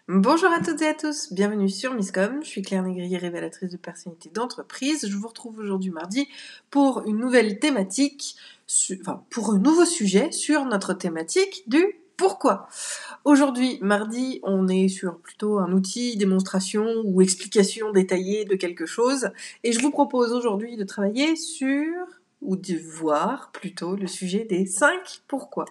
Bonjour à toutes et à tous, bienvenue sur Misscom, je suis Claire Négrier, révélatrice de personnalité d'entreprise. Je vous retrouve aujourd'hui mardi pour une nouvelle thématique, pour un nouveau sujet sur notre thématique du pourquoi. Aujourd'hui, mardi, on est sur plutôt un outil, démonstration ou explication détaillée de quelque chose, et je vous propose aujourd'hui de travailler ou de voir plutôt le sujet des 5 pourquoi.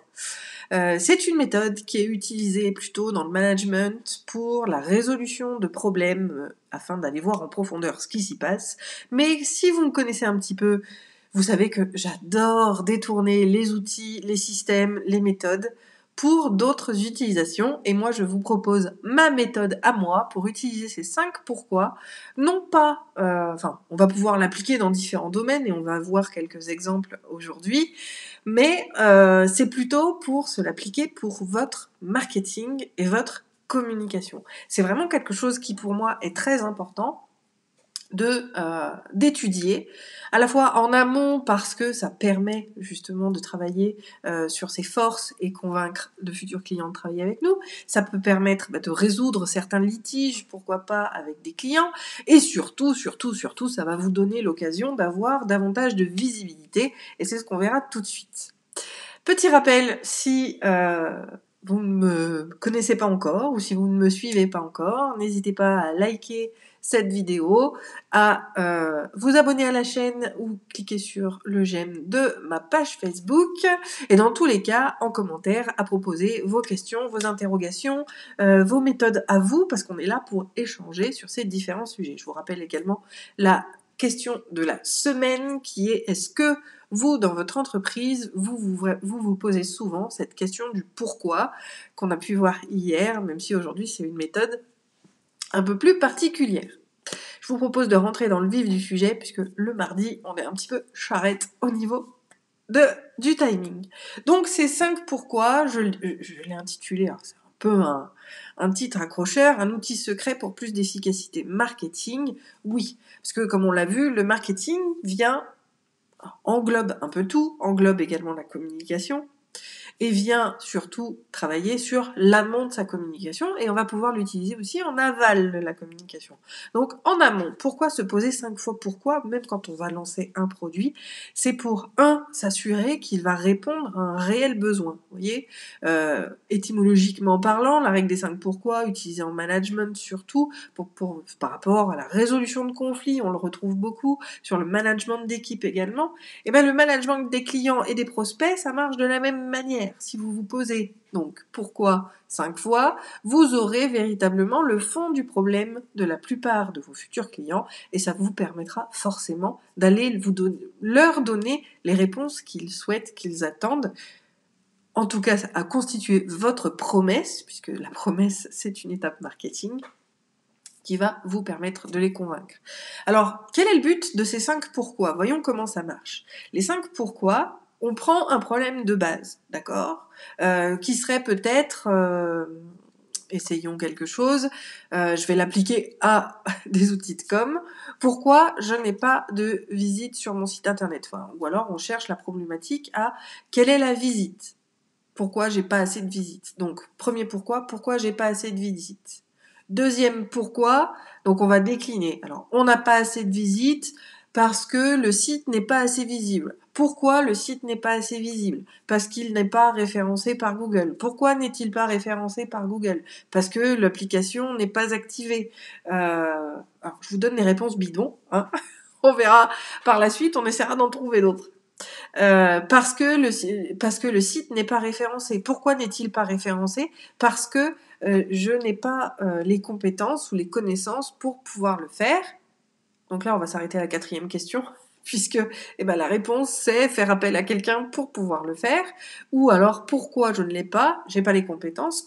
C'est une méthode qui est utilisée plutôt dans le management pour la résolution de problèmes afin d'aller voir en profondeur ce qui s'y passe. Mais si vous me connaissez un petit peu, vous savez que j'adore détourner les outils, les systèmes, les méthodes pour d'autres utilisations. Et moi, je vous propose ma méthode à moi pour utiliser ces 5 pourquoi. Non pas, on va pouvoir l'appliquer dans différents domaines et on va voir quelques exemples aujourd'hui. Mais c'est plutôt pour se l'appliquer pour votre marketing et votre communication. C'est vraiment quelque chose qui pour moi est très important d'étudier, à la fois en amont parce que ça permet justement de travailler sur ses forces et convaincre de futurs clients de travailler avec nous. Ça peut permettre de résoudre certains litiges, pourquoi pas avec des clients, et surtout, ça va vous donner l'occasion d'avoir davantage de visibilité, et c'est ce qu'on verra tout de suite. Petit rappel, si vous ne me connaissez pas encore ou si vous ne me suivez pas encore, n'hésitez pas à liker cette vidéo, à vous abonner à la chaîne ou cliquer sur le j'aime de ma page Facebook et dans tous les cas, en commentaire, à proposer vos questions, vos interrogations, vos méthodes à vous parce qu'on est là pour échanger sur ces différents sujets. Je vous rappelle également la question de la semaine qui est est-ce que vous, dans votre entreprise, vous posez souvent cette question du pourquoi qu'on a pu voir hier, même si aujourd'hui c'est une méthode un peu plus particulière. Je vous propose de rentrer dans le vif du sujet puisque le mardi, on est un petit peu charrette au niveau du timing. Donc ces 5 pourquoi, je l'ai intitulé, alors c'est un peu un titre accrocheur, un outil secret pour plus d'efficacité marketing. Oui, parce que comme on l'a vu, le marketing englobe un peu tout, englobe également la communication, et vient surtout travailler sur l'amont de sa communication, et on va pouvoir l'utiliser aussi en aval de la communication. Donc en amont, pourquoi se poser 5 fois pourquoi, même quand on va lancer un produit? C'est pour, s'assurer qu'il va répondre à un réel besoin. Vous voyez, étymologiquement parlant, la règle des 5 pourquoi, utilisée en management surtout, par rapport à la résolution de conflits, on le retrouve beaucoup, sur le management d'équipe également, et bien le management des clients et des prospects, ça marche de la même manière. Si vous vous posez donc pourquoi 5 fois, vous aurez véritablement le fond du problème de la plupart de vos futurs clients et ça vous permettra forcément d'aller leur donner les réponses qu'ils souhaitent, qu'ils attendent. En tout cas, à constituer votre promesse, puisque la promesse, c'est une étape marketing qui va vous permettre de les convaincre. Alors, quel est le but de ces 5 pourquoi? Voyons comment ça marche. Les 5 pourquoi, on prend un problème de base, d'accord, qui serait peut-être, essayons quelque chose, je vais l'appliquer à des outils de com. Pourquoi je n'ai pas de visite sur mon site internet? Ou alors on cherche la problématique à quelle est la visite? Pourquoi j'ai pas assez de visites? Donc, premier pourquoi j'ai pas assez de visites? Deuxième pourquoi, donc on va décliner. Alors, on n'a pas assez de visites parce que le site n'est pas assez visible. Pourquoi le site n'est pas assez visible? Parce qu'il n'est pas référencé par Google. Pourquoi n'est-il pas référencé par Google? Parce que l'application n'est pas activée. Alors, je vous donne les réponses bidons, hein. On verra par la suite, on essaiera d'en trouver d'autres. Parce que le site n'est pas référencé. Pourquoi n'est-il pas référencé? Parce que je n'ai pas les compétences ou les connaissances pour pouvoir le faire. Donc là, on va s'arrêter à la 4e question, puisque la réponse c'est faire appel à quelqu'un pour pouvoir le faire. Ou alors pourquoi je ne l'ai pas? J'ai pas les compétences.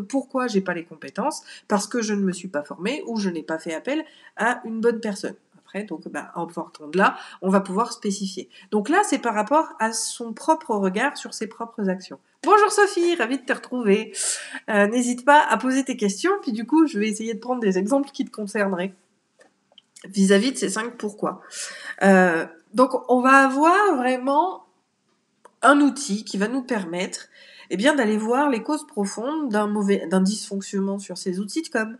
Pourquoi j'ai pas les compétences? Parce que je ne me suis pas formée ou je n'ai pas fait appel à une bonne personne. Après, donc, en partant de là, on va pouvoir spécifier. Donc là, c'est par rapport à son propre regard sur ses propres actions. Bonjour Sophie, ravie de te retrouver. N'hésite pas à poser tes questions, puis du coup, je vais essayer de prendre des exemples qui te concerneraient vis-à-vis de ces 5 pourquoi. Donc, on va avoir vraiment un outil qui va nous permettre eh bien d'aller voir les causes profondes d'un dysfonctionnement sur ces outils de com,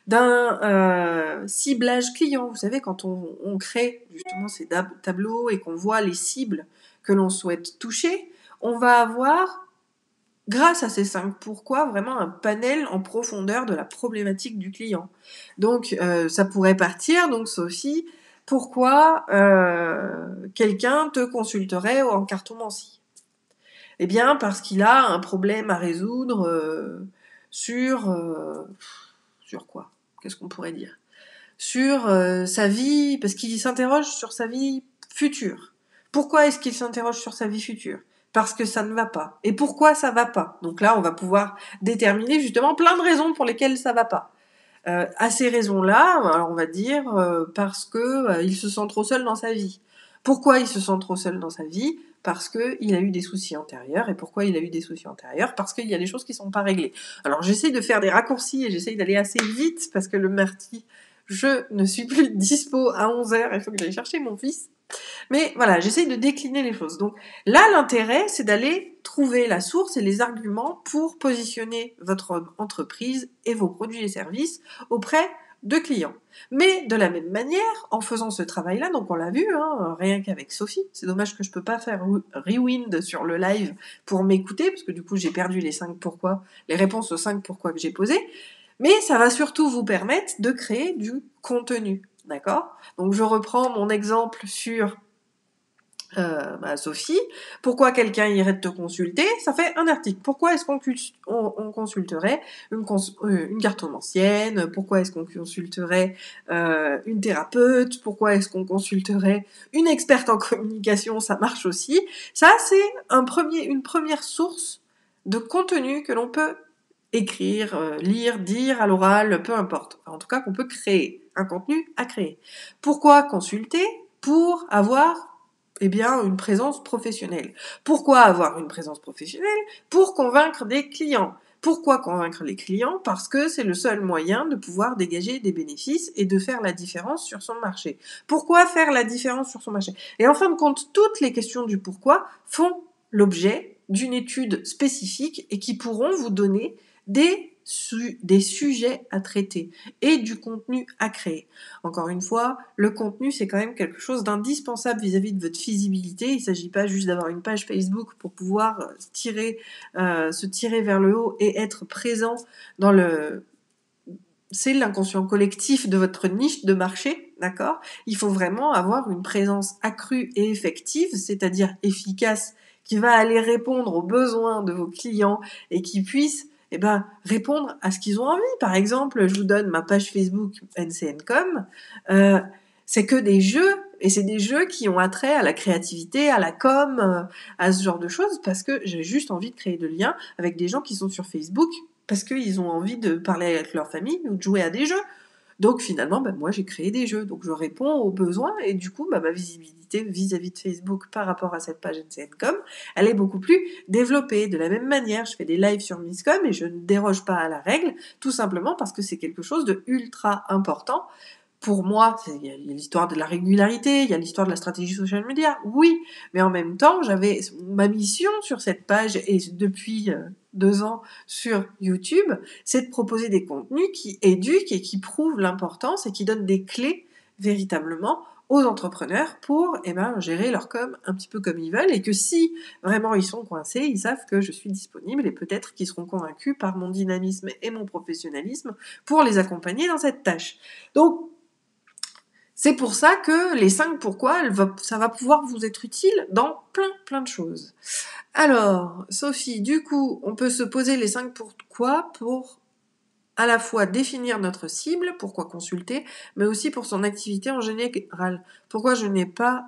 d'un ciblage client. Vous savez, quand on crée justement ces tableaux et qu'on voit les cibles que l'on souhaite toucher, on va avoir, grâce à ces 5 pourquoi, vraiment un panel en profondeur de la problématique du client. Donc ça pourrait partir, donc Sophie, pourquoi quelqu'un te consulterait en cartomancie? Eh bien, parce qu'il a un problème à résoudre sur quoi? Qu'est-ce qu'on pourrait dire? Sur sa vie, parce qu'il s'interroge sur sa vie future. Pourquoi est-ce qu'il s'interroge sur sa vie future? Parce que ça ne va pas. Et pourquoi ça va pas? Donc là, on va pouvoir déterminer justement plein de raisons pour lesquelles ça va pas. À ces raisons-là, alors on va dire parce que il se sent trop seul dans sa vie. Pourquoi il se sent trop seul dans sa vie? Parce que il a eu des soucis antérieurs. Et pourquoi il a eu des soucis antérieurs? Parce qu'il y a des choses qui sont pas réglées. Alors j'essaye de faire des raccourcis et j'essaye d'aller assez vite parce que le mardi, je ne suis plus dispo à 11h, il faut que j'aille chercher mon fils. Mais voilà, j'essaye de décliner les choses. Donc là, l'intérêt, c'est d'aller trouver la source et les arguments pour positionner votre entreprise et vos produits et services auprès de clients. Mais de la même manière, en faisant ce travail-là, donc on l'a vu, hein, rien qu'avec Sophie, c'est dommage que je peux pas faire rewind sur le live pour m'écouter, parce que du coup j'ai perdu les 5 pourquoi, les réponses aux 5 pourquoi que j'ai posées, mais ça va surtout vous permettre de créer du contenu, d'accord? Donc je reprends mon exemple sur Sophie, pourquoi quelqu'un irait te consulter? Ça fait un article. Pourquoi est-ce on consulterait une cartomancienne? Pourquoi est-ce qu'on consulterait une thérapeute? Pourquoi est-ce qu'on consulterait une experte en communication? Ça marche aussi. Ça, c'est une première source de contenu que l'on peut écrire, lire, dire à l'oral, peu importe. En tout cas, qu'on peut créer. Un contenu à créer. Pourquoi consulter? Pour avoir une présence professionnelle. Pourquoi avoir une présence professionnelle? Pour convaincre des clients. Pourquoi convaincre les clients? Parce que c'est le seul moyen de pouvoir dégager des bénéfices et de faire la différence sur son marché. Pourquoi faire la différence sur son marché? Et en fin de compte, toutes les questions du pourquoi font l'objet d'une étude spécifique et qui pourront vous donner des sujets à traiter et du contenu à créer. Encore une fois, le contenu, c'est quand même quelque chose d'indispensable vis-à-vis de votre visibilité. Il ne s'agit pas juste d'avoir une page Facebook pour pouvoir se tirer vers le haut et être présent dans c'est l'inconscient collectif de votre niche de marché, d'accord? Il faut vraiment avoir une présence accrue et effective, c'est-à-dire efficace, qui va aller répondre aux besoins de vos clients et qui puisse répondre à ce qu'ils ont envie. Par exemple, je vous donne ma page Facebook NCNcom, c'est que des jeux, et c'est des jeux qui ont attrait à la créativité, à la com, à ce genre de choses, parce que j'ai juste envie de créer de liens avec des gens qui sont sur Facebook, parce qu'ils ont envie de parler avec leur famille ou de jouer à des jeux. Donc finalement, moi j'ai créé des jeux, donc je réponds aux besoins et du coup ma visibilité vis-à-vis de Facebook par rapport à cette page NCNcom, elle est beaucoup plus développée. De la même manière, je fais des lives sur Misscom et je ne déroge pas à la règle, tout simplement parce que c'est quelque chose de ultra important. Pour moi, il y a l'histoire de la régularité, il y a l'histoire de la stratégie social media, oui, mais en même temps, j'avais ma mission sur cette page et depuis 2 ans sur YouTube, c'est de proposer des contenus qui éduquent et qui prouvent l'importance et qui donnent des clés véritablement aux entrepreneurs pour gérer leur com un petit peu comme ils veulent et que si vraiment ils sont coincés, ils savent que je suis disponible et peut-être qu'ils seront convaincus par mon dynamisme et mon professionnalisme pour les accompagner dans cette tâche. Donc, c'est pour ça que les 5 pourquoi, ça va pouvoir vous être utile dans plein de choses. Alors, Sophie, du coup, on peut se poser les 5 pourquoi pour à la fois définir notre cible, pourquoi consulter, mais aussi pour son activité en général. Pourquoi je n'ai pas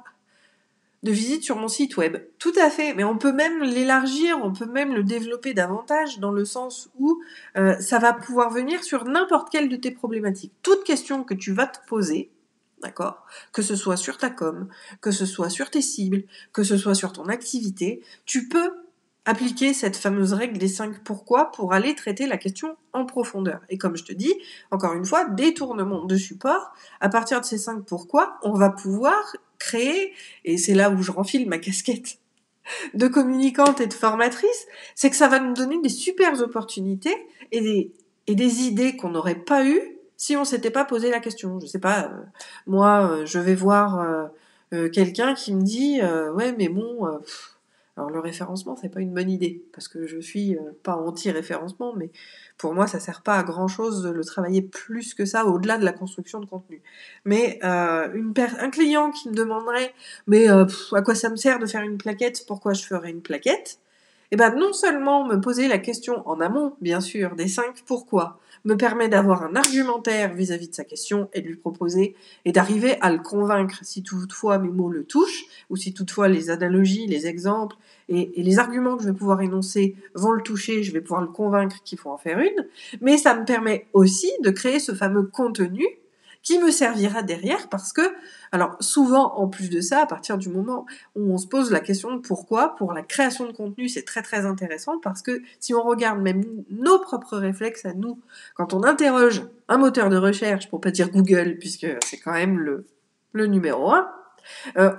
de visite sur mon site web? Tout à fait, mais on peut même l'élargir, on peut même le développer davantage dans le sens où ça va pouvoir venir sur n'importe quelle de tes problématiques. Toute question que tu vas te poser, d'accord? Que ce soit sur ta com, que ce soit sur tes cibles, que ce soit sur ton activité, tu peux appliquer cette fameuse règle des 5 pourquoi pour aller traiter la question en profondeur. Et comme je te dis, encore une fois, détournement de support, à partir de ces 5 pourquoi, on va pouvoir créer, et c'est là où je renfile ma casquette de communicante et de formatrice, c'est que ça va nous donner des super opportunités et des idées qu'on n'aurait pas eues si on s'était pas posé la question. Je sais pas, moi, je vais voir quelqu'un qui me dit ouais mais bon alors le référencement c'est pas une bonne idée parce que je suis pas anti-référencement mais pour moi ça sert pas à grand chose de le travailler plus que ça au-delà de la construction de contenu. Mais un client qui me demanderait mais à quoi ça me sert de faire une plaquette, pourquoi je ferais une plaquette? Eh ben, non seulement me poser la question en amont, bien sûr, des 5 pourquoi, me permet d'avoir un argumentaire vis-à-vis de sa question et de lui proposer et d'arriver à le convaincre si toutefois mes mots le touchent ou si toutefois les analogies, les exemples et les arguments que je vais pouvoir énoncer vont le toucher, je vais pouvoir le convaincre qu'il faut en faire une. Mais ça me permet aussi de créer ce fameux contenu qui me servira derrière parce que, alors souvent en plus de ça, à partir du moment où on se pose la question de pourquoi, pour la création de contenu, c'est très très intéressant parce que si on regarde même nos propres réflexes à nous, quand on interroge un moteur de recherche, pour pas dire Google, puisque c'est quand même le numéro un,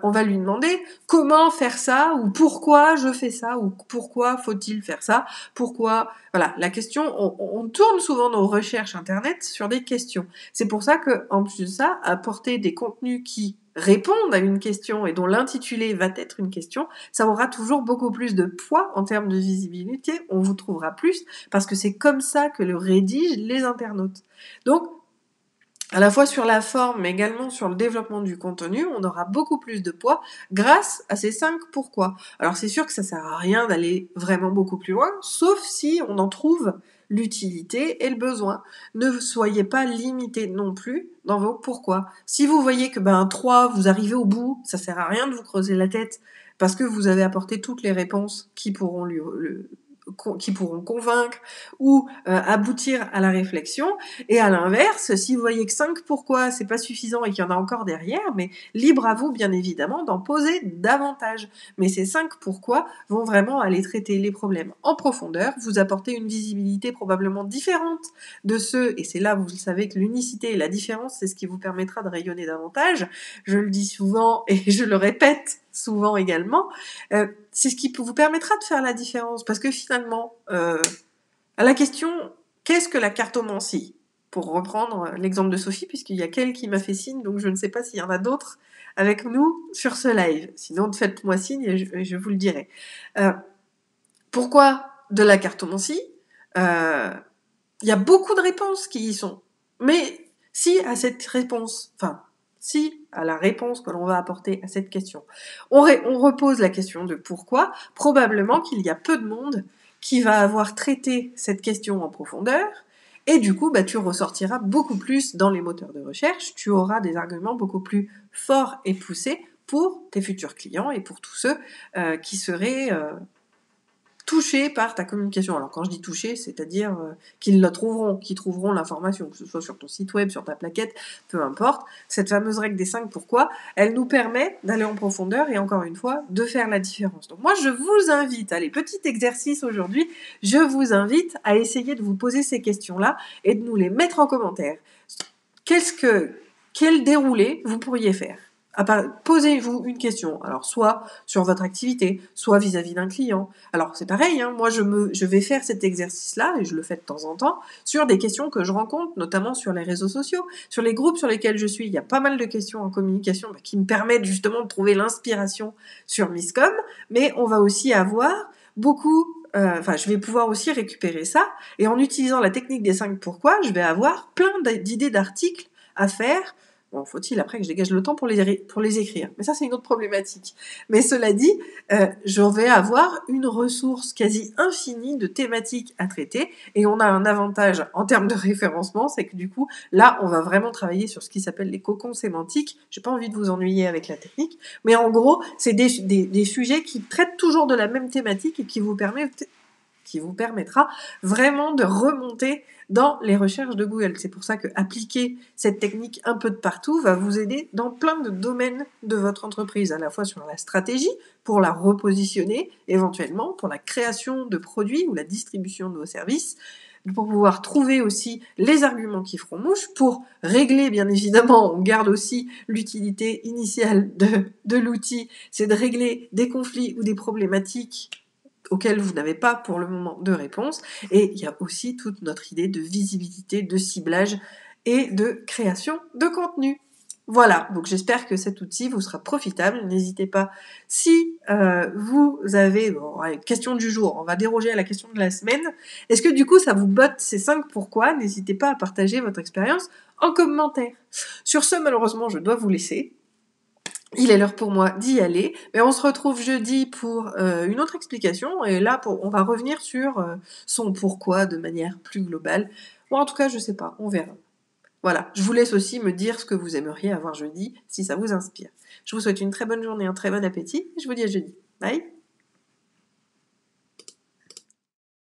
on va lui demander comment faire ça ou pourquoi je fais ça ou pourquoi faut-il faire ça, pourquoi voilà la question on tourne souvent nos recherches internet sur des questions. C'est pour ça que en plus de ça apporter des contenus qui répondent à une question et dont l'intitulé va être une question, ça aura toujours beaucoup plus de poids en termes de visibilité, on vous trouvera plus parce que c'est comme ça que le rédigent les internautes. Donc à la fois sur la forme, mais également sur le développement du contenu, on aura beaucoup plus de poids grâce à ces 5 pourquoi. Alors c'est sûr que ça sert à rien d'aller vraiment beaucoup plus loin, sauf si on en trouve l'utilité et le besoin. Ne soyez pas limité non plus dans vos pourquoi. Si vous voyez que 3, vous arrivez au bout, ça sert à rien de vous creuser la tête parce que vous avez apporté toutes les réponses qui pourront qui pourront convaincre ou aboutir à la réflexion. Et à l'inverse, si vous voyez que 5 pourquoi c'est pas suffisant et qu'il y en a encore derrière, mais libre à vous bien évidemment d'en poser davantage. Mais ces 5 pourquoi vont vraiment aller traiter les problèmes en profondeur, vous apporter une visibilité probablement différente de ceux, et c'est là vous le savez que l'unicité et la différence, c'est ce qui vous permettra de rayonner davantage. Je le dis souvent et je le répète souvent également, c'est ce qui vous permettra de faire la différence. Parce que finalement, à la question « Qu'est-ce que la cartomancie ?» Pour reprendre l'exemple de Sophie, puisqu'il y a qu'elle qui m'a fait signe, donc je ne sais pas s'il y en a d'autres avec nous sur ce live. Sinon, faites-moi signe et je vous le dirai. Pourquoi de la cartomancie Il y a beaucoup de réponses qui y sont. Mais si à cette réponse, si à la réponse que l'on va apporter à cette question, on repose la question de pourquoi, probablement qu'il y a peu de monde qui va avoir traité cette question en profondeur, et du coup, tu ressortiras beaucoup plus dans les moteurs de recherche, tu auras des arguments beaucoup plus forts et poussés pour tes futurs clients et pour tous ceux qui seraient touchés par ta communication. Alors quand je dis touchés, c'est-à-dire qu'ils trouveront l'information, que ce soit sur ton site web, sur ta plaquette, peu importe. Cette fameuse règle des 5 pourquoi, elle nous permet d'aller en profondeur et encore une fois, de faire la différence. Donc moi, je vous invite, allez, petit exercice aujourd'hui, je vous invite à essayer de vous poser ces questions-là et de nous les mettre en commentaire. Quel déroulé vous pourriez faire? Posez-vous une question, alors soit sur votre activité, soit vis-à-vis d'un client. Alors c'est pareil, moi je vais faire cet exercice-là, et je le fais de temps en temps, sur des questions que je rencontre, notamment sur les réseaux sociaux, sur les groupes sur lesquels je suis. Il y a pas mal de questions en communication qui me permettent justement de trouver l'inspiration sur Misscom, mais on va aussi avoir beaucoup je vais pouvoir aussi récupérer ça, et en utilisant la technique des 5 pourquoi, je vais avoir plein d'idées d'articles à faire. Bon, faut-il après que je dégage le temps pour les écrire. Mais ça, c'est une autre problématique. Mais cela dit, je vais avoir une ressource quasi infinie de thématiques à traiter. Et on a un avantage en termes de référencement, c'est que du coup, là, on va vraiment travailler sur ce qui s'appelle les cocons sémantiques. J'ai pas envie de vous ennuyer avec la technique. Mais en gros, c'est des sujets qui traitent toujours de la même thématique et qui vous permettra vraiment de remonter dans les recherches de Google. C'est pour ça que appliquer cette technique un peu de partout va vous aider dans plein de domaines de votre entreprise, à la fois sur la stratégie, pour la repositionner, éventuellement pour la création de produits ou la distribution de vos services, pour pouvoir trouver aussi les arguments qui feront mouche, pour régler, bien évidemment, on garde aussi l'utilité initiale de l'outil, c'est de régler des conflits ou des problématiques auxquelles vous n'avez pas pour le moment de réponse. Et il y a aussi toute notre idée de visibilité, de ciblage et de création de contenu. Voilà, donc j'espère que cet outil vous sera profitable. N'hésitez pas, si vous avez, question du jour, on va déroger à la question de la semaine. Est-ce que du coup ça vous botte ces 5 pourquoi? N'hésitez pas à partager votre expérience en commentaire. Sur ce, malheureusement, je dois vous laisser. Il est l'heure pour moi d'y aller, mais on se retrouve jeudi pour une autre explication, et là on va revenir sur son pourquoi de manière plus globale. Ou en tout cas, je sais pas, on verra. Voilà, je vous laisse aussi me dire ce que vous aimeriez avoir jeudi, si ça vous inspire. Je vous souhaite une très bonne journée, un très bon appétit, et je vous dis à jeudi. Bye!